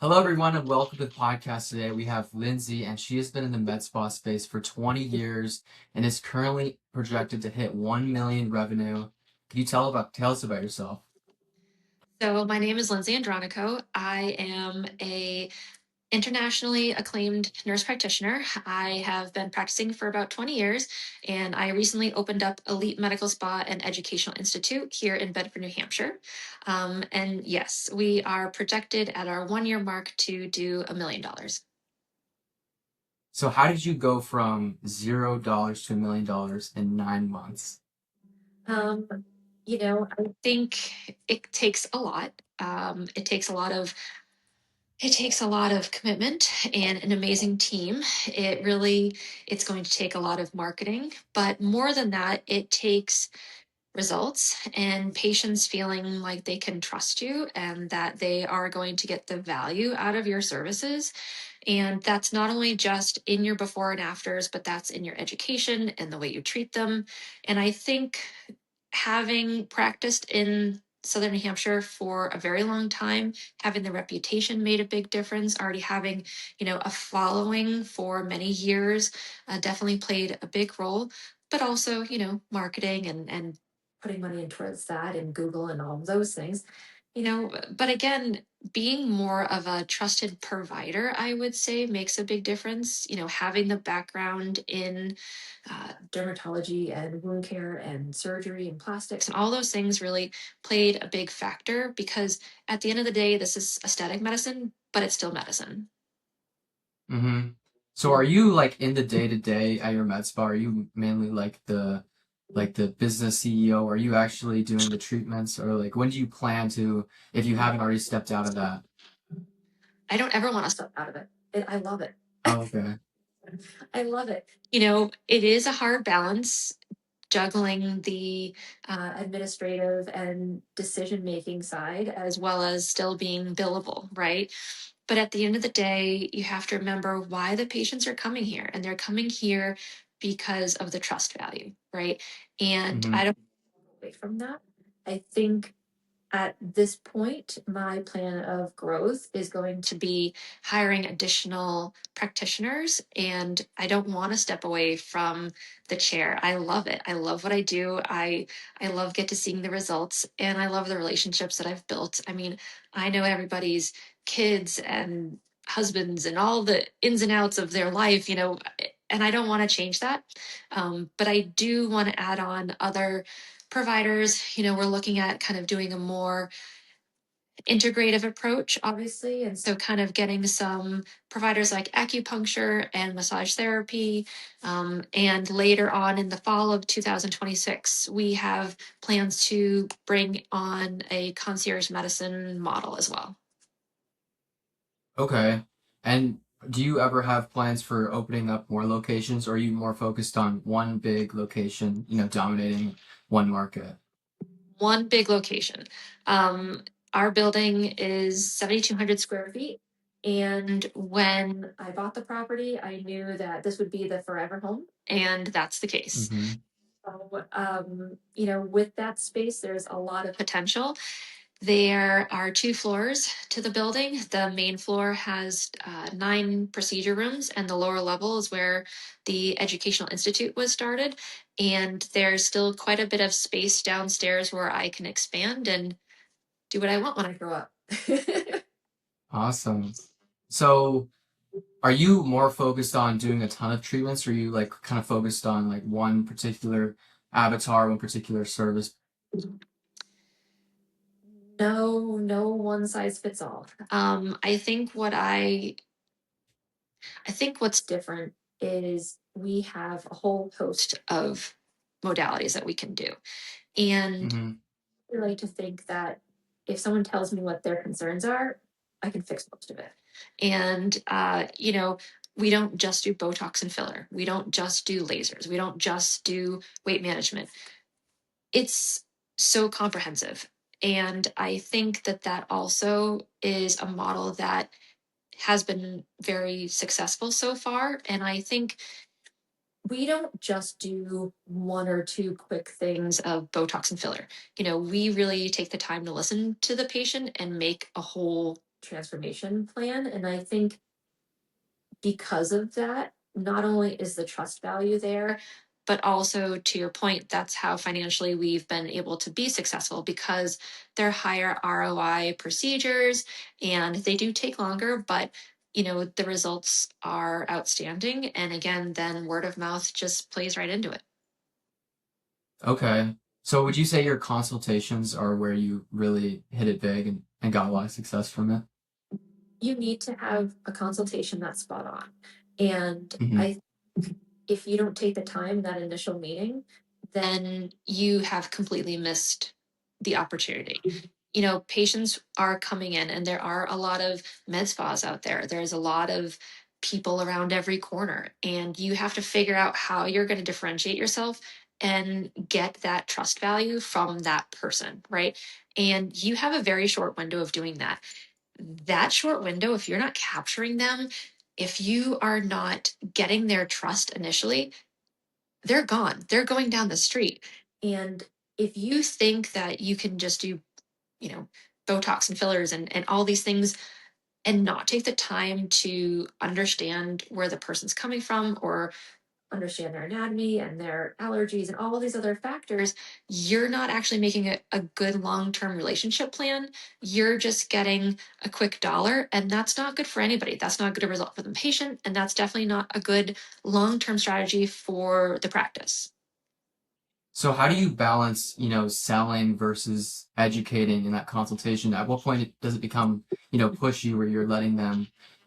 Hello, everyone, and welcome to the podcast today. We have Lindsay, and she has been in the med spa space for 20 years and is currently projected to hit 1 million revenue. Can you tell us about yourself? So my name is Lindsay Andronico. I am a internationally acclaimed nurse practitioner. I have been practicing for about 20 years, and I recently opened up Elite Medical Spa and Educational Institute here in Bedford, New Hampshire. And yes, we are projected at our 1 year mark to do $1 million. So, how did you go from $0 to $1 million in 9 months? Um, I think it takes a lot. It takes a lot of commitment and an amazing team. It's going to take a lot of marketing, but more than that, it takes results and patients feeling like they can trust you and that they are going to get the value out of your services. And that's not only just in your before and afters, but that's in your education and the way you treat them. And I think having practiced in Southern New Hampshire for a very long time, having the reputation made a big difference. Already having, a following for many years definitely played a big role. But also, marketing and putting money in towards that and Google and all of those things. But again, being more of a trusted provider, I would say, makes a big difference. Having the background in dermatology and wound care and surgery and plastics and all those things really played a big factor because at the end of the day, this is aesthetic medicine, but it's still medicine. Mm-hmm. So, are you like in the day to day at your med spa? Are you mainly like the business CEO? Are you actually doing the treatments, or like when do you plan to, if you haven't already stepped out of that? I don't ever want to step out of it. I love it. Oh, okay. I love it. It is a hard balance juggling the administrative and decision making side as well as still being billable, right? But at the end of the day, you have to remember why the patients are coming here, and they're coming here because of the trust value, right? And Mm-hmm. I don't away from that. I think at this point, my plan of growth is going to be hiring additional practitioners. And I don't want to step away from the chair. I love it. I love what I do. I love get to seeing the results and I love the relationships that I've built. I mean, I know everybody's kids and husbands and all the ins and outs of their life, and I don't want to change that. But I do want to add on other providers. We're looking at kind of doing a more integrative approach, obviously. And so, kind of getting some providers like acupuncture and massage therapy. And later on in the fall of 2026, we have plans to bring on a concierge medicine model as well. Okay. And do you ever have plans for opening up more locations, or are you more focused on one big location, dominating one market? One big location. Um, our building is 7,200 square feet. And when I bought the property, I knew that this would be the forever home. And that's the case. Mm-hmm. So, with that space, there's a lot of potential. There are two floors to the building. The main floor has 9 procedure rooms, and the lower level is where the Educational Institute was started. And there's still quite a bit of space downstairs where I can expand and do what I want when I grow up. Awesome. So, are you more focused on doing a ton of treatments, or are you like kind of focused on like one particular avatar, one particular service? No, no one size fits all. I think what's different is we have a whole host of modalities that we can do. And Mm-hmm. I like to think that if someone tells me what their concerns are, I can fix most of it. And, we don't just do Botox and filler. We don't just do lasers. We don't just do weight management. It's so comprehensive. And I think that that also is a model that has been very successful so far. And I think we don't just do one or two quick things of Botox and filler. We really take the time to listen to the patient and make a whole transformation plan. And I think because of that, not only is the trust value there, but also to your point, that's how financially we've been able to be successful because they're higher ROI procedures and they do take longer, but the results are outstanding. And again, then word of mouth just plays right into it. Okay. So would you say your consultations are where you really hit it big and got a lot of success from it? You need to have a consultation that's spot on. And Hmm. I if you don't take the time in that initial meeting, then you have completely missed the opportunity. Patients are coming in, and there are a lot of med spas out there. There's a lot of people around every corner, and you have to figure out how you're going to differentiate yourself and get that trust value from that person, right? And you have a very short window of doing that. That short window, if you're not capturing them, if you are not getting their trust initially, they're gone. They're going down the street. And if you think that you can just do, you know, Botox and fillers and all these things and not take the time to understand where the person's coming from or understand their anatomy and their allergies and all these other factors, you're not actually making a good long term relationship plan. You're just getting a quick dollar, and that's not good for anybody. That's not a good result for the patient, and that's definitely not a good long term strategy for the practice. So how do you balance, selling versus educating in that consultation? At what point does it become, pushy where you're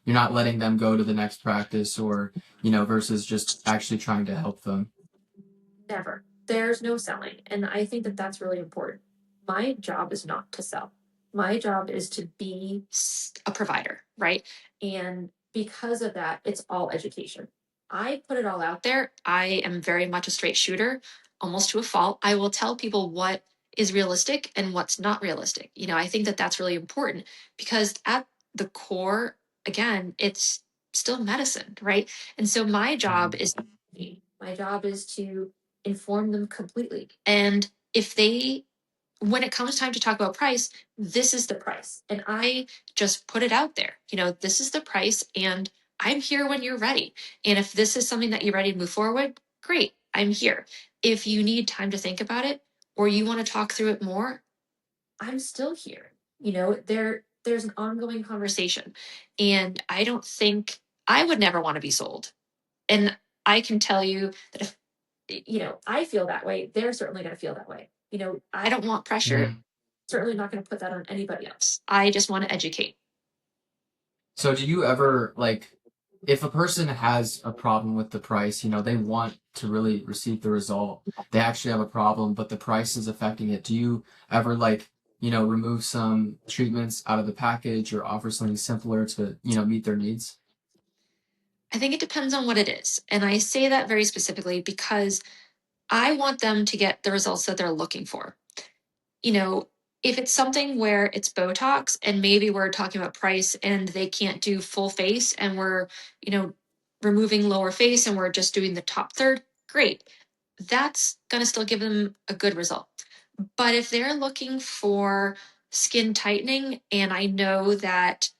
not letting them go to the next practice or, versus just actually trying to help them? Never. There's no selling. And I think that that's really important. My job is not to sell. My job is to be a provider, right? And because of that, it's all education. I put it all out there. I am very much a straight shooter, almost to a fault. I will tell people what is realistic and what's not realistic. I think that that's really important because at the core, again, it's still medicine, right? And so Mhm. my job is to inform them completely. And if they, when it comes time to talk about price, this is the price. And I just put it out there. This is the price, and I'm here when you're ready. And if this is something that you're ready to move forward, great, I'm here. If you need time to think about it or you want to talk through it more, I'm still here. There's an ongoing conversation. And I don't think I would never want to be sold. And I can tell you that if I feel that way, they're certainly going to feel that way. I don't want pressure. Mhm. Certainly not going to put that on anybody else. I just want to educate. So do you ever like if a person has a problem with the price, they want to really receive the result. They actually have a problem, but the price is affecting it. Do you ever like, remove some treatments out of the package or offer something simpler to, meet their needs? I think it depends on what it is. And I say that very specifically because I want them to get the results that they're looking for. you know, if it's something where it's Botox and maybe we're talking about price and they can't do full face and we're, you know, removing lower face and we're just doing the top third, great. That's going to still give them a good result. But if they're looking for skin tightening and I know that,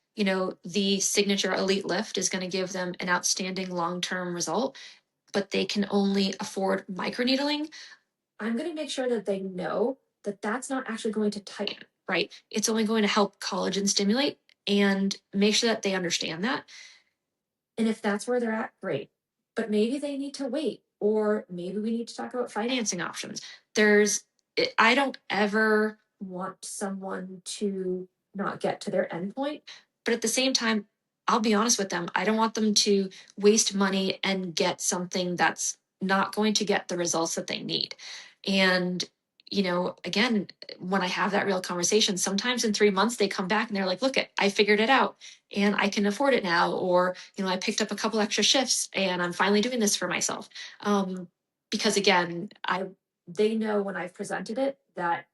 the signature elite lift is going to give them an outstanding long-term result, but they can only afford microneedling, I'm going to make sure that they know that that's not actually going to tighten, right? It's only going to help collagen stimulate and make sure that they understand that. And if that's where they're at, great. But maybe they need to wait, or maybe we need to talk about financing options. I don't ever want someone to not get to their endpoint. But at the same time, I'll be honest with them. I don't want them to waste money and get something that's not going to get the results that they need. And, again, when I have that real conversation, sometimes in 3 months they come back and they're like, look, I figured it out and I can afford it now. Or, I picked up a couple extra shifts and I'm finally doing this for myself. Because again, they know when I've presented it that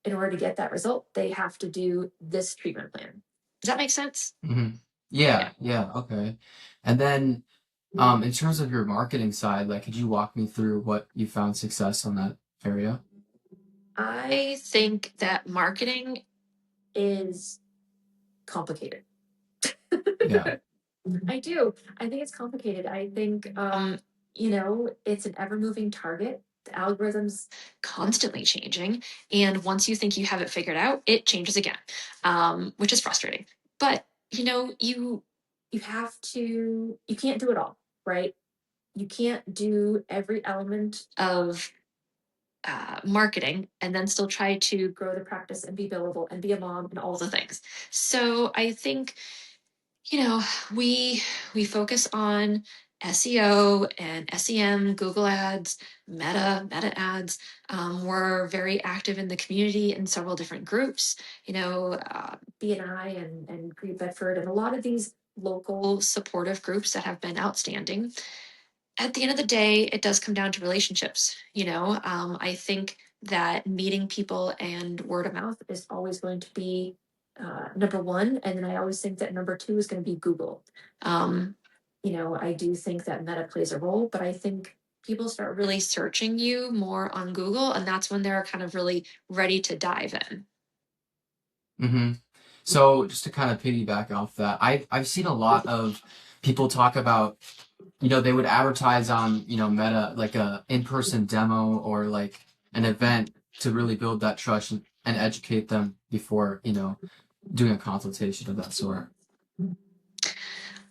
in order to get that result, they have to do this treatment plan. Does that make sense? Hmm. Yeah, yeah, okay. And then in terms of your marketing side, like could you walk me through what you found success on that area? I think that marketing is complicated. Yeah. I do. I think it's complicated. I think, it's an ever moving target. The algorithm's constantly changing. And once you think you have it figured out, it changes again, which is frustrating. But, you have to, you can't do it all, right? You can't do every element of marketing and then still try to grow the practice and be billable and be a mom and all the things. So I think, you know, we focus on SEO and SEM, Google Ads, Meta ads. We're very active in the community in several different groups. BNI and Green Bedford, and a lot of these local supportive groups that have been outstanding. At the end of the day, it does come down to relationships. I think that meeting people and word of mouth is always going to be number one. And then I always think that number two is going to be Google. I do think that Meta plays a role, but I think people start really searching you more on Google, and that's when they're kind of really ready to dive in. Mm-hmm. So just to kind of piggyback off that, I've seen a lot of people talk about, they would advertise on, Meta, like a in-person demo or like an event to really build that trust and educate them before, doing a consultation of that sort.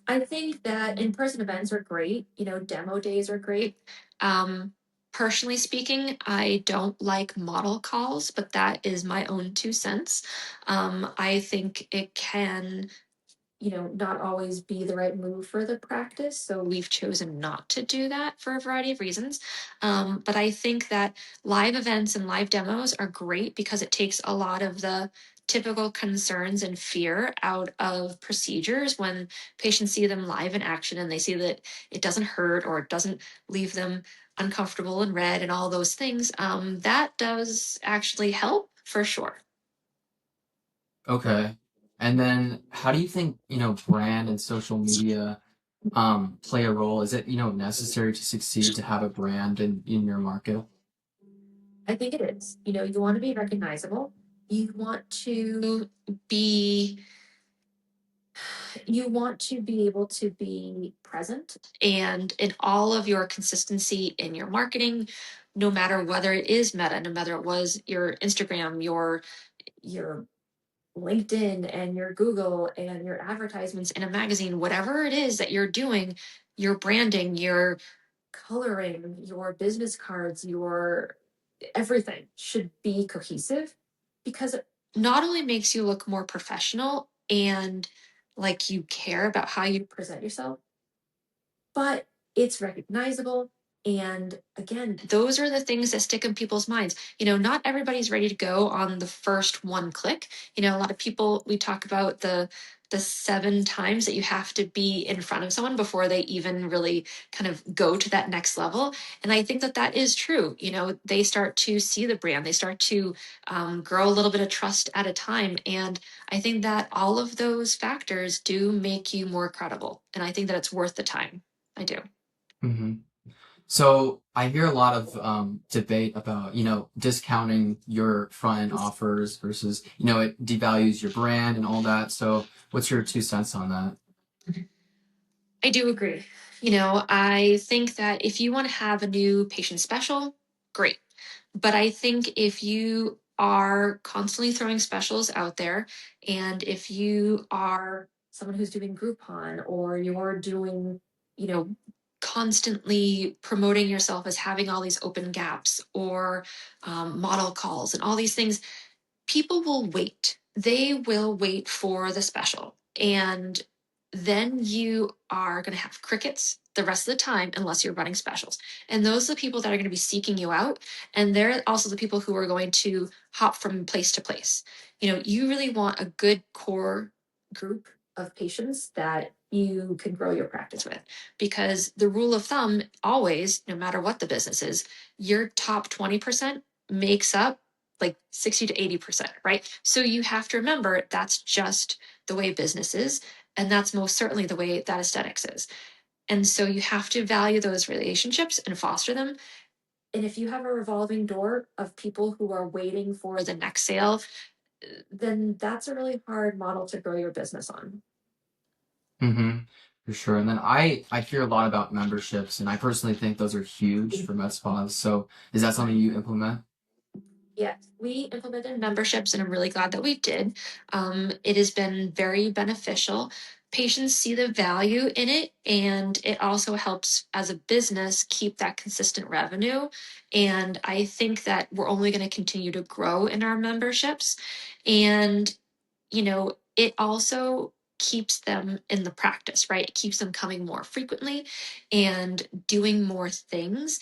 I think that in-person events are great. Demo days are great. Um, Personally speaking, I don't like model calls, but that is my own 2 cents. I think it can not always be the right move for the practice. So we've chosen not to do that for a variety of reasons. But I think that live events and live demos are great because it takes a lot of the typical concerns and fear out of procedures when patients see them live in action and they see that it doesn't hurt or it doesn't leave them uncomfortable and red and all those things. That does actually help for sure. Okay. And then how do you think, brand and social media play a role? Is it, necessary to succeed to have a brand in your market? I think it is. You want to be recognizable. You want to be you want to be able to be present and in all of your consistency in your marketing, no matter whether it is Meta, no matter it was your Instagram, your LinkedIn and your Google and your advertisements in a magazine, whatever it is that you're doing, your branding, your coloring, your business cards, your everything should be cohesive because it not only makes you look more professional and like you care about how you present yourself, but it's recognizable. And again, those are the things that stick in people's minds. Not everybody's ready to go on the first one click. A lot of people, we talk about the 7 times that you have to be in front of someone before they even really kind of go to that next level. And I think that that is true. They start to see the brand, they start to grow a little bit of trust at a time. And I think that all of those factors do make you more credible. And I think that it's worth the time. I do. Hmm. So I hear a lot of debate about, discounting your front end offers versus, it devalues your brand and all that. So what's your 2 cents on that? I do agree. I think that if you want to have a new patient special, great. But I think if you are constantly throwing specials out there, and if you are someone who's doing Groupon or you're doing, you know, constantly promoting yourself as having all these open gaps or model calls and all these things, people will wait. They will wait for the special. And then you are going to have crickets the rest of the time unless you're running specials. And those are the people that are going to be seeking you out. And they're also the people who are going to hop from place to place. You really want a good core group of patients that you can grow your practice with. Because the rule of thumb always, no matter what the business is, your top 20% makes up like 60 to 80%, right? So you have to remember that's just the way business is. And that's most certainly the way that aesthetics is. And so you have to value those relationships and foster them. And if you have a revolving door of people who are waiting for the next sale, then that's a really hard model to grow your business on. Mm-hmm. For sure. And then I hear a lot about memberships, and I personally think those are huge for med spas. So is that something you implement? Yes, we implemented memberships, and I'm really glad that we did. It has been very beneficial. Patients see the value in it, and it also helps as a business keep that consistent revenue. And I think that we're only going to continue to grow in our memberships. And, it also keeps them in the practice, right? It keeps them coming more frequently and doing more things,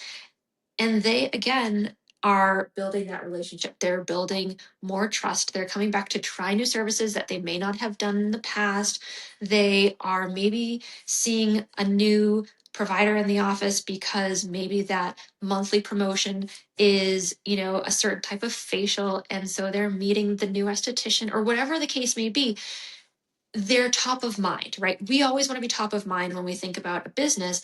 and they, again, are building that relationship. They're building more trust. They're coming back to try new services that they may not have done in the past. They are maybe seeing a new provider in the office because maybe that monthly promotion is, a certain type of facial. And so they're meeting the new esthetician or whatever the case may be. They're top of mind, right? We always want to be top of mind when we think about a business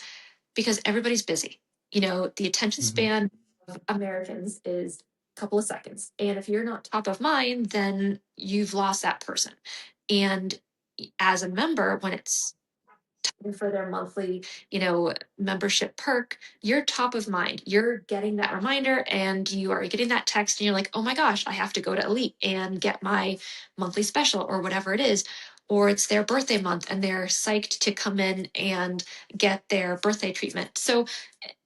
because everybody's busy. The attention Mm-hmm. span of Americans is a couple of seconds. And if you're not top of mind, then you've lost that person. And as a member, when it's time for their monthly, membership perk, you're top of mind. You're getting that reminder and you are getting that text and you're like, oh my gosh, I have to go to Elite and get my monthly special or whatever it is. Or it's their birthday month and they're psyched to come in and get their birthday treatment. So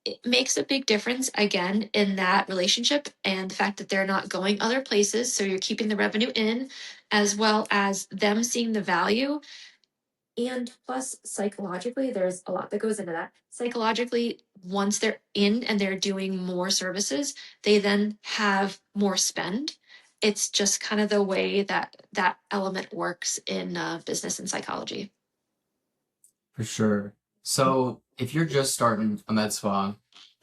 it makes a big difference again in that relationship and the fact that they're not going other places. So you're keeping the revenue in as well as them seeing the value. And plus, psychologically, there's a lot that goes into that. Psychologically, once they're in and they're doing more services, they then have more spend. It's just kind of the way that that element works in business and psychology. For sure. So if you're just starting a med spa,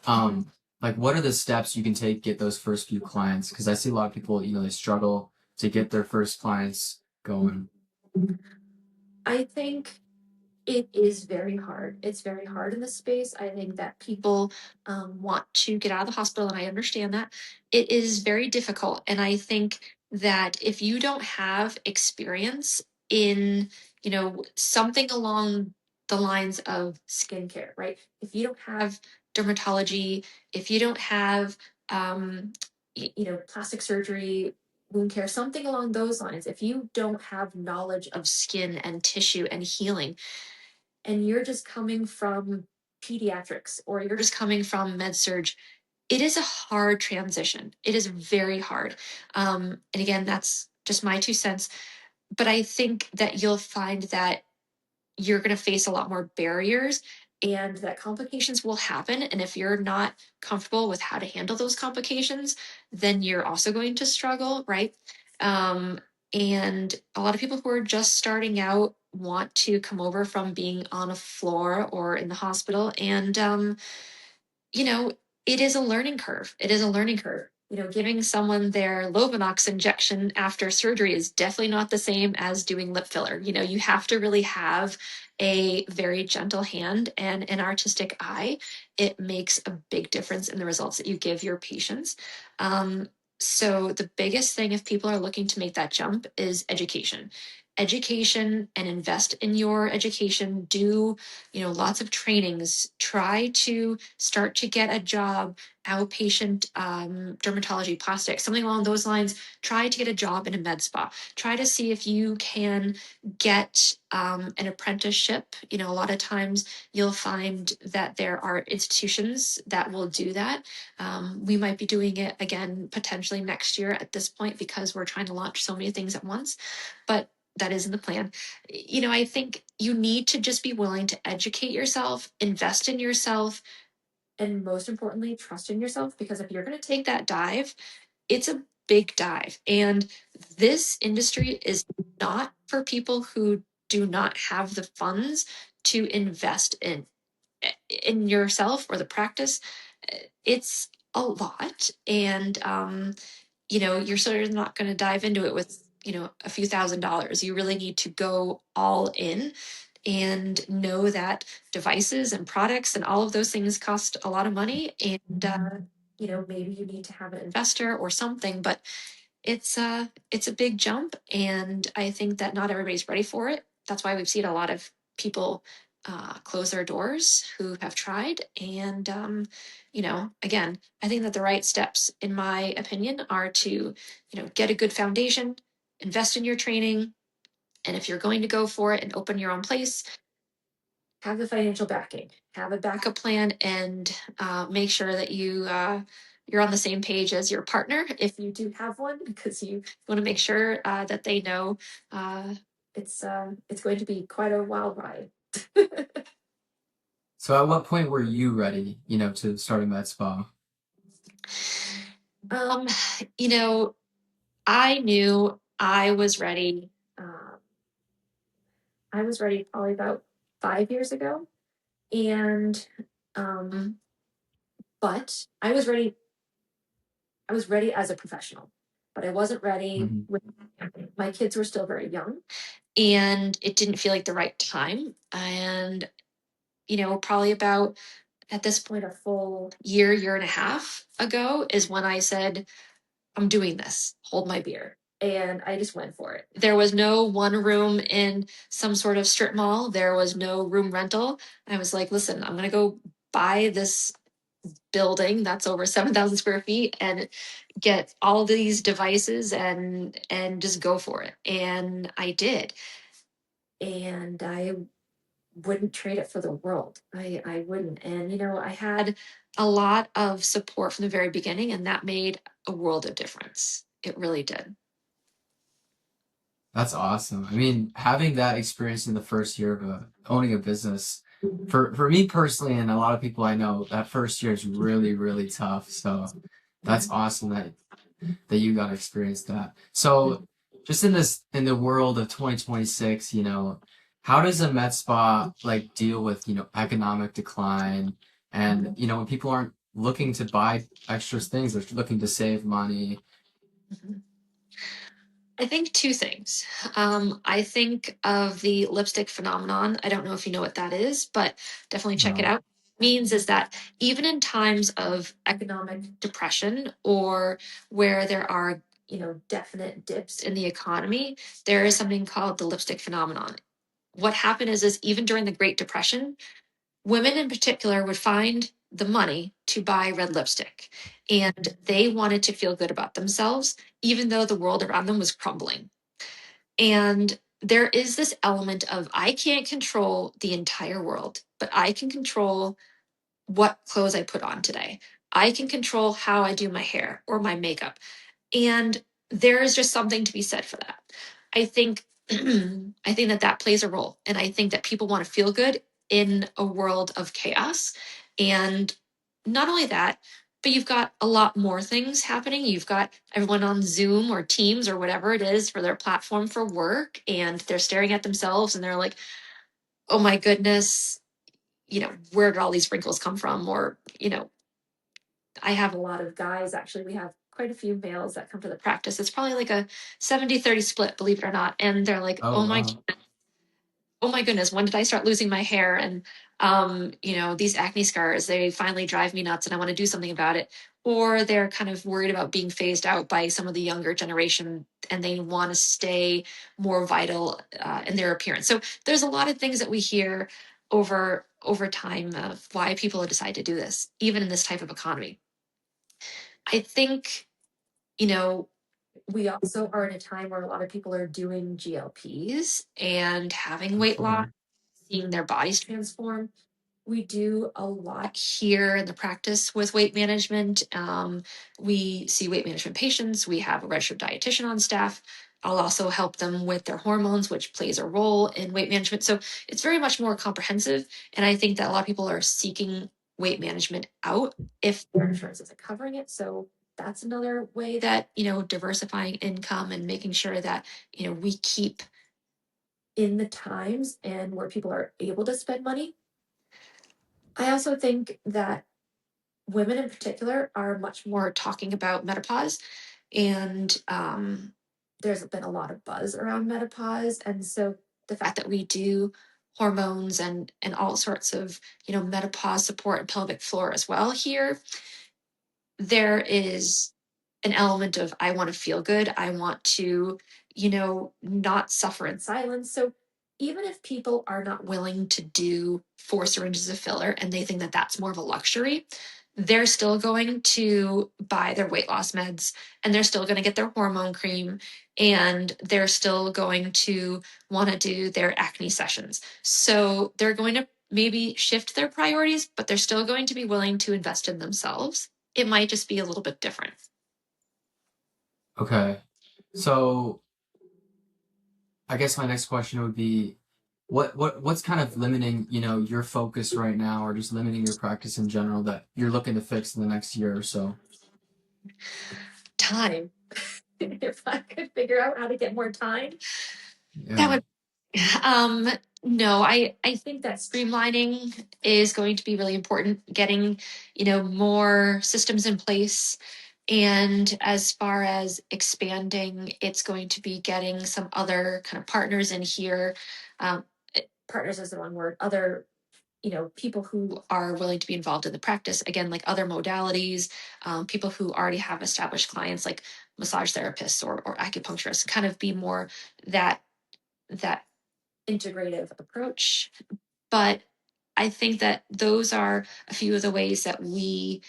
Mhm. like what are the steps you can take to get those first few clients? Because I see a lot of people, they struggle to get their first clients going. I think it is very hard. It's very hard in this space. I think that people want to get out of the hospital, and I understand that. It is very difficult. And I think that if you don't have experience in, something along the lines of skincare, right? If you don't have dermatology, if you don't have, plastic surgery, wound care, something along those lines, if you don't have knowledge of skin and tissue and healing, and you're just coming from pediatrics or you're just coming from med surge, it is a hard transition. It is very hard. And again, that's just my 2 cents. But I think that you'll find that you're going to face a lot more barriers and that complications will happen. And if you're not comfortable with how to handle those complications, then you're also going to struggle, right? Um, and a lot of people who are just starting out want to come over from being on a floor or in the hospital. And you know, it is a learning curve. It is a learning curve. Giving someone their Lovenox injection after surgery is definitely not the same as doing lip filler. You have to really have a very gentle hand and an artistic eye. It makes a big difference in the results that you give your patients. So, the biggest thing if people are looking to make that jump is education. Education and invest in your education. Do lots of trainings. Try to start to get a job, outpatient dermatology, plastics, something along those lines. Try to get a job in a med spa. Try to see if you can get an apprenticeship. A lot of times you'll find that there are institutions that will do that. We might be doing it again potentially next year at this point because we're trying to launch so many things at once. But that is in the plan. I think you need to just be willing to educate yourself, invest in yourself, and most importantly, trust in yourself. Because if you're going to take that dive, it's a big dive. And this industry is not for people who do not have the funds to invest in yourself or the practice. It's a lot. And you're sort of not going to dive into it with, a few $1,000s. You really need to go all in and know that devices and products and all of those things cost a lot of money. And, maybe you need to have an investor or something, but it's a big jump, and I think that not everybody's ready for it. That's why we've seen a lot of people close their doors who have tried. And again, I think that the right steps, in my opinion, are to get a good foundation, invest in your training, and if you're going to go for it and open your own place, have the financial backing, have a backup plan, and make sure that you're on the same page as your partner if you do have one, because you want to make sure that they know uh, it's going to be quite a wild ride. So at what point were you ready, to start a med spa? um, you know, I knew I was ready. I was ready probably about 5 years ago, and um, but I was ready as a professional, but I wasn't ready Hmm. with my kids were still very young, and it didn't feel like the right time. And, probably about at this point, a full year and a half ago is when I said, I'm doing this, hold my beer. And I just went for it. There was no one room in some sort of strip mall. There was no room rental. I was like, listen, I'm going to go buy this building that's over 7,000 square feet and get all these devices and just go for it. And I did. And I wouldn't trade it for the world. I wouldn't. And I had a lot of support from the very beginning, and that made a world of difference. It really did. That's awesome. I mean, having that experience in the first year of owning a business, for me personally, and a lot of people I know, that first year is really, really tough. So that's awesome that you got to experience that. So just in the world of 2026, how does a med spa like deal with, economic decline and, when people aren't looking to buy extra things, they're looking to save money. Mhm. I think two things. I think of the lipstick phenomenon. I don't know if you know what that is, but definitely check it No. out. Means is that even in times of economic depression, or where there are, definite dips in the economy, there is something called the lipstick phenomenon. What happened is even during the Great Depression, women in particular would find the money to buy red lipstick, and they wanted to feel good about themselves, even though the world around them was crumbling. And there is this element of, I can't control the entire world, but I can control what clothes I put on today. I can control how I do my hair or my makeup. And there is just something to be said for that. I think I think that that plays a role, and I think that people want to feel good in a world of chaos. And not only that, but you've got a lot more things happening. You've got everyone on Zoom or Teams or whatever it is for their platform for work, and they're staring at themselves and they're like, "Oh my goodness, where did all these wrinkles come from?" Or, I have a lot of guys, actually. We have quite a few males that come to the practice. It's probably like a 70-30 split, believe it or not. And they're like, Oh, wow. oh my goodness, when did I start losing my hair? And, these acne scars, they finally drive me nuts and I want to do something about it. Or they're kind of worried about being phased out by some of the younger generation, and they want to stay more vital in their appearance. So there's a lot of things that we hear over time of why people decide to do this, even in this type of economy. I think, you know, we also are in a time where a lot of people are doing GLPs and having For weight loss, sure. seeing their bodies transform. We do a lot here in the practice with weight management. We see weight management patients. We have a registered dietitian on staff. I'll also help them with their hormones, which plays a role in weight management. So it's very much more comprehensive. And I think that a lot of people are seeking weight management out if their insurance isn't covering it. So that's another way that, diversifying income and making sure that, we keep in the times and where people are able to spend money. I also think that women in particular are much more talking about menopause, and there's been a lot of buzz around menopause. And so the fact that we do hormones and all sorts of menopause support and pelvic floor as well here, there is an element of I want to feel good. I want to, not suffer in silence. So even if people are not willing to do 4 syringes of filler and they think that that's more of a luxury, they're still going to buy their weight loss meds and they're still going to get their hormone cream and they're still going to want to do their acne sessions. So they're going to maybe shift their priorities, but they're still going to be willing to invest in themselves. It might just be a little bit different. Okay. So I guess my next question would be, what's kind of limiting, your focus right now, or just limiting your practice in general that you're looking to fix in the next year or so? Time. If I could figure out how to get more time, that Yeah. would um no, I think that streamlining is going to be really important, getting, more systems in place. And as far as expanding, it's going to be getting some other kind of partners in here. Partners is the wrong word, other people who are willing to be involved in the practice, again, like other modalities, people who already have established clients like massage therapists or acupuncturists, kind of be more that that integrative approach. But I think that those are a few of the ways that a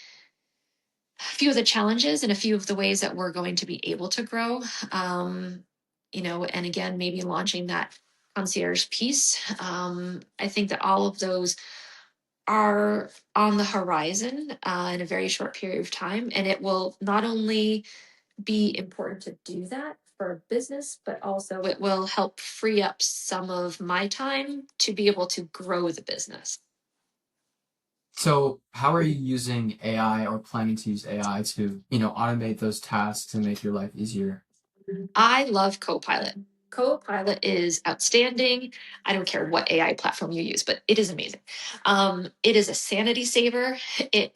few of the challenges and a few of the ways that we're going to be able to grow. And again, maybe launching that concierge piece. I think that all of those are on the horizon in a very short period of time. And it will not only be important to do that for business, but also it will help free up some of my time to be able to grow the business. So how are you using AI or planning to use AI to, automate those tasks and make your life easier? I love Copilot. Copilot is outstanding. I don't care what AI platform you use, but it is amazing. It is a sanity saver. It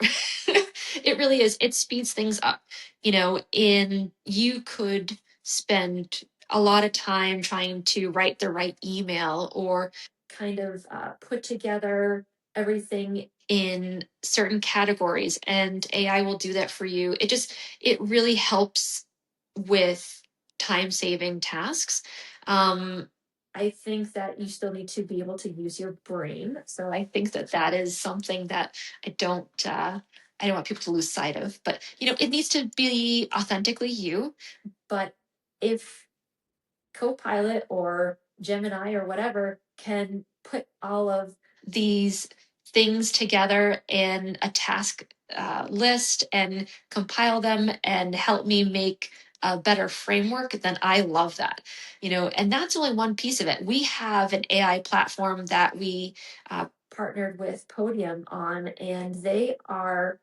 it really is. It speeds things up. In you could spend a lot of time trying to write the right email or kind of put together everything in certain categories, and AI will do that for you. It really helps with time saving tasks. Um, I think that you still need to be able to use your brain. So I think that that is something that I don't. I don't want people to lose sight of, but it needs to be authentically you. But if Copilot or Gemini or whatever can put all of these things together in a task list and compile them and help me make a better framework, then I love that. And that's only one piece of it. We have an AI platform that we partnered with Podium on, and they have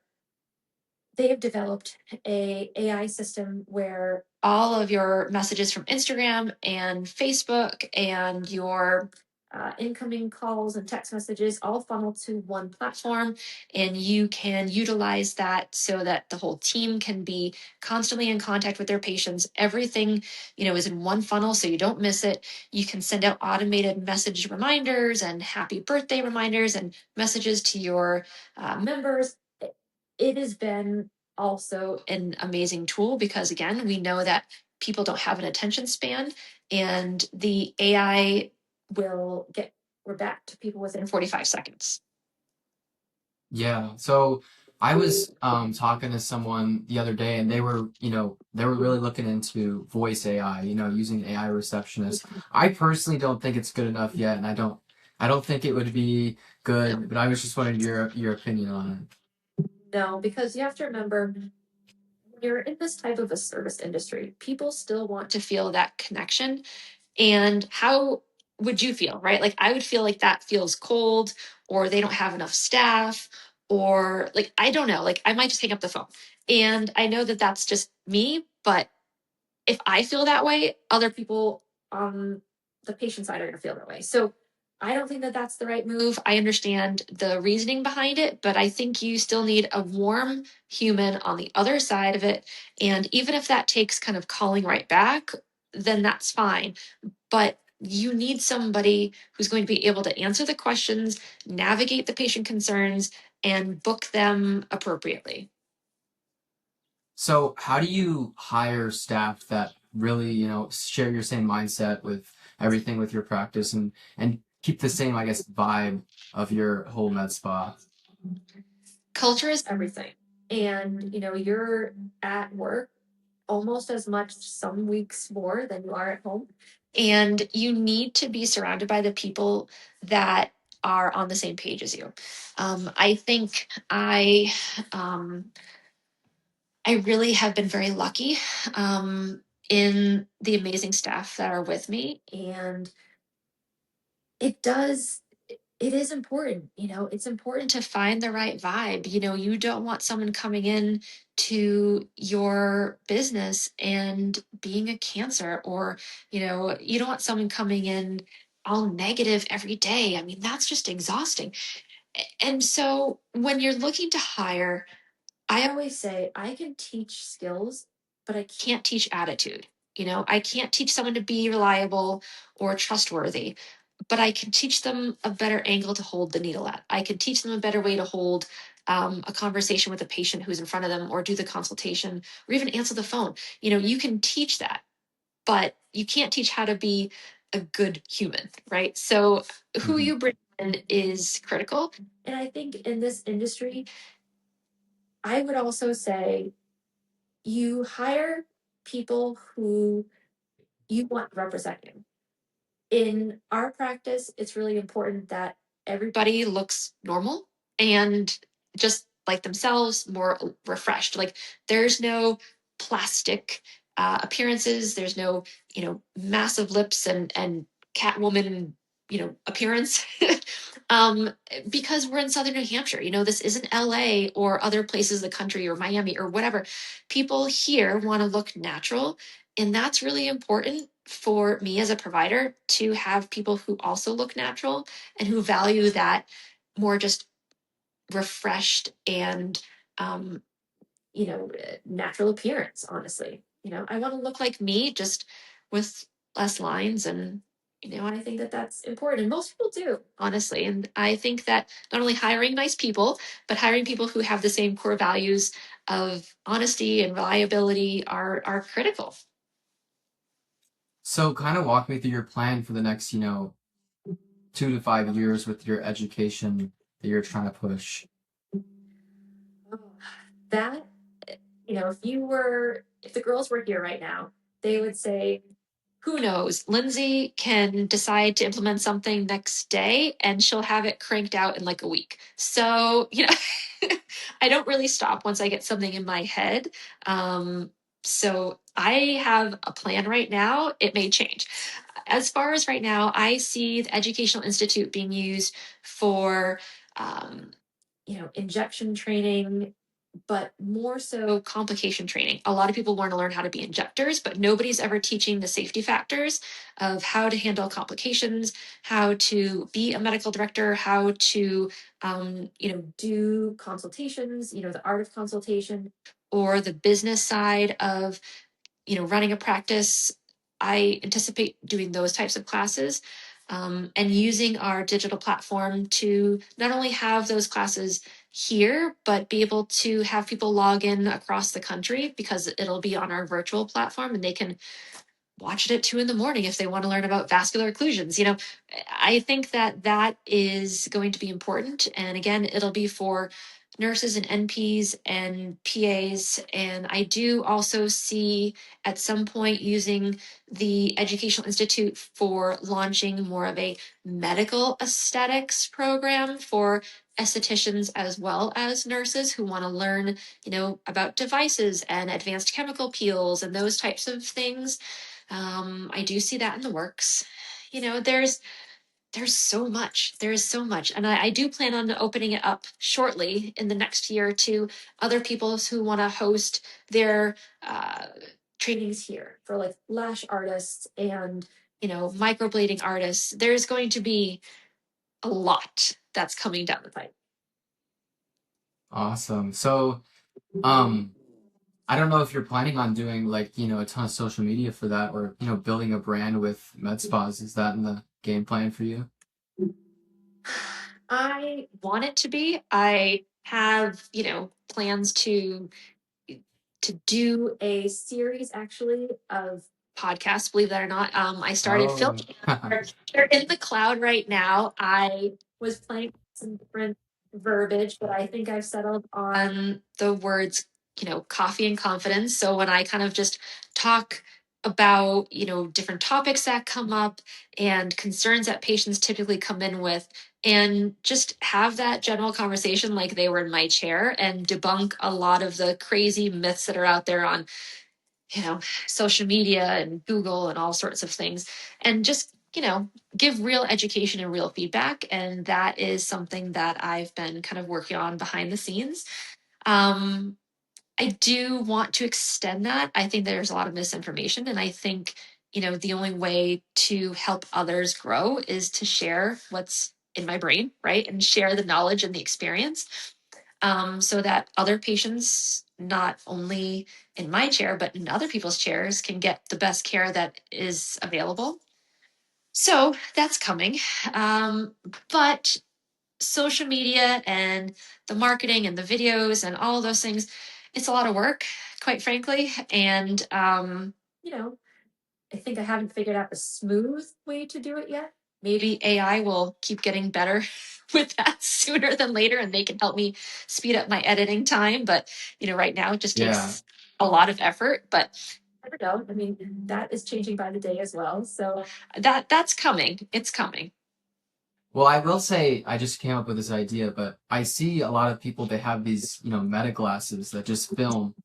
developed a AI system where all of your messages from Instagram and Facebook and your incoming calls and text messages all funnel to one platform, and you can utilize that so that the whole team can be constantly in contact with their patients. Everything is in one funnel, so you don't miss it. You can send out automated message reminders and happy birthday reminders and messages to your members. It has been also an amazing tool because, again, we know that people don't have an attention span, and the AI will get we're back to people within 45 seconds. Yeah. So I was talking to someone the other day, and they were really looking into voice AI, using AI receptionist. I personally don't think it's good enough yet, and I don't think it would be No, good, but I was just wondering your opinion on no, because you have to remember when you're in this type of a service industry, people still want to feel that connection. And how would you feel, right? Like, I would feel like that feels cold, or they don't have enough staff, or like, I don't know, like, I might just hang up the phone. And I know that that's just me, but if I feel that way, other people on the patient side are going to feel that way. So I don't think that that's the right move. I understand the reasoning behind it, but I think you still need a warm human on the other side of it. And even if that takes kind of calling right back, then that's fine. But you need somebody who's going to be able to answer the questions, navigate the patient concerns, and book them appropriately. So how do you hire staff that really, share your same mindset with everything with your practice and keep the same, I guess, vibe of your whole med spa? Culture is everything. And, you're at work almost as much, some weeks more than you are at home. And you need to be surrounded by the people that are on the same page as you. I think um, I really have been very lucky in the amazing staff that are with me. And it does it is important, it's important to find the right vibe. You don't want someone coming in to your business and being a cancer, or you don't want someone coming in all negative every day. I mean, that's just exhausting. And so when you're looking to hire, I always say I can teach skills, but I can't teach attitude. I can't teach someone to be reliable or trustworthy, but I can teach them a better angle to hold the needle at. I can teach them a better way to hold a conversation with a patient who's in front of them, or do the consultation, or even answer the phone. You can teach that, but you can't teach how to be a good human, right? So who Hmm. you bring in is critical. And I think in this industry, I would also say you hire people who you want to represent you. In our practice, it's really important that everybody looks normal and just like themselves, more refreshed. Like, there's no plastic appearances. There's no, massive lips and Catwoman, appearance. um, because we're in Southern New Hampshire. This isn't LA or other places of the country or Miami or whatever. People here want to look natural, and that's really important for me as a provider, to have people who also look natural and who value that more just refreshed and um, natural appearance. Honestly, I want to look like me, just with less lines. And I think that that's important, and most people do, honestly. And I think that not only hiring nice people, but hiring people who have the same core values of honesty and reliability are critical. So kind of walk me through your plan for the next, 2 to 5 years with your education that you're trying to push. Oh, that, if the girls were here right now, they would say, who knows? Lindsay can decide to implement something next day and she'll have it cranked out in like a week. So, I don't really stop once I get something in my head. So I have a plan right now. It may change. As far as right now, I see the Educational Institute being used for, um, injection training, but more so complication training. A lot of people want to learn how to be injectors, but nobody's ever teaching the safety factors of how to handle complications, how to be a medical director, how to, do consultations, the art of consultation, or the business side of, running a practice. I anticipate doing those types of classes, and using our digital platform to not only have those classes here, but be able to have people log in across the country, because it'll be on our virtual platform and they can watch it at 2 in the morning if they want to learn about vascular occlusions. I think that that is going to be important. And again, it'll be for nurses and NPs and PAs. And I do also see at some point using the Educational Institute for launching more of a medical aesthetics program for estheticians as well as nurses who want to learn, about devices and advanced chemical peels and those types of things. I do see that in the works. There's so much. There is so much. And I do plan on opening it up shortly in the next year to other people who want to host their trainings here for like lash artists and, microblading artists. There's going to be a lot that's coming down the pipe. Awesome. So, um, I don't know if you're planning on doing like, a ton of social media for that or, building a brand with med spas. Is that in the game plan for you? I want it to be. I have, plans to do a series actually of podcasts, believe that or not. I started Oh. filming. They're in the cloud right now. I was playing some different verbiage, but I think I've settled on the words, coffee and confidence. So when I kind of just talk about, different topics that come up and concerns that patients typically come in with, and just have that general conversation like they were in my chair and debunk a lot of the crazy myths that are out there on, you know, social media and Google and all sorts of things, and just, give real education and real feedback. And that is something that I've been kind of working on behind the scenes. Um, I do want to extend that. I think there's a lot of misinformation, and I think, the only way to help others grow is to share what's in my brain, right? And share the knowledge and the experience, so that other patients, not only in my chair, but in other people's chairs, can get the best care that is available. So that's coming. But social media and the marketing and the videos and all of those things, it's a lot of work, quite frankly. And, I think I haven't figured out a smooth way to do it yet. Maybe AI will keep getting better with that sooner than later, and they can help me speed up my editing time. But, right now it just Yeah. takes a lot of effort. But I don't know. I mean, that is changing by the day as well. So that's coming. It's coming. Well, I will say I just came up with this idea, but I see a lot of people, they have these, meta glasses that just film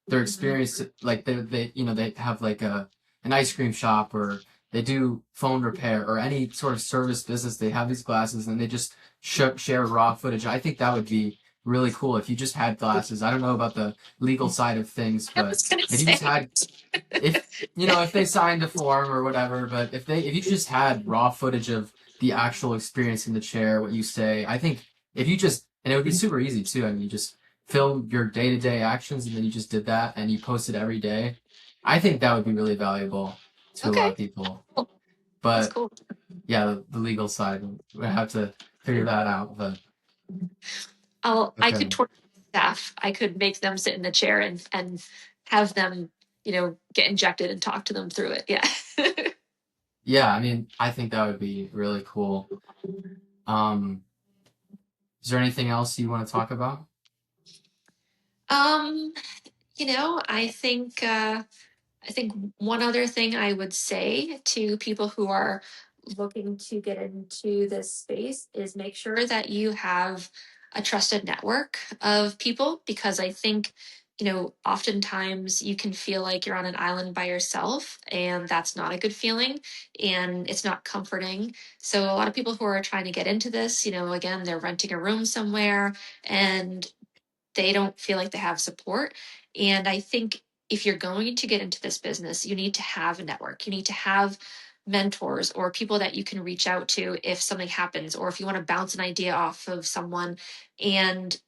their Mhm. experience. Like they have like an ice cream shop, or they do phone repair or any sort of service business. They have these glasses and they just share raw footage. I think that would be really cool if you just had glasses. I don't know about the legal side of things, I but was going to if you just say. had if if they signed a form or whatever, but if you just had raw footage of the actual experience in the chair, what you say, I think if you just, and it would be super easy too. I mean, you just film your day to day actions and then you just did that and you post it every day. I think that would be really valuable to a lot Okay, of people. cool. That's But cool. yeah, the legal side, we have to figure that out. But I could okay. torture staff. I could make them sit in the chair and have them, get injected and talk to them through it. Yeah. Yeah, I mean, I think that would be really cool. Um, is there anything else you want to talk about? um, I think one other thing I would say to people who are looking to get into this space is make sure that you have a trusted network of people, because I think, oftentimes you can feel like you're on an island by yourself, and that's not a good feeling and it's not comforting. So, a lot of people who are trying to get into this, again, they're renting a room somewhere and they don't feel like they have support. And I think if you're going to get into this business, you need to have a network. You need to have mentors or people that you can reach out to if something happens, or if you want to bounce an idea off of someone. And,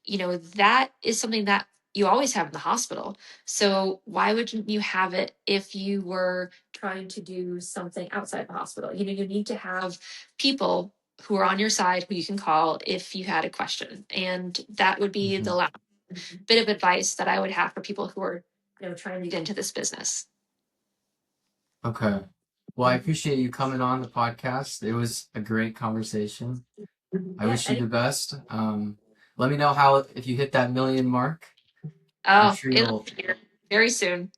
that is something that you always have in the hospital. So why wouldn't you have it if you were trying to do something outside the hospital? You need to have people who are on your side who you can call if you had a question. And that would be Hmm. the last bit of advice that I would have for people who are, trying to get into this business. Okay. Well, I appreciate you coming on the podcast. It was a great conversation. I Yeah. wish you the best. Let me know how if you hit that million mark. I'm Oh, sure it'll you'll. be here very soon.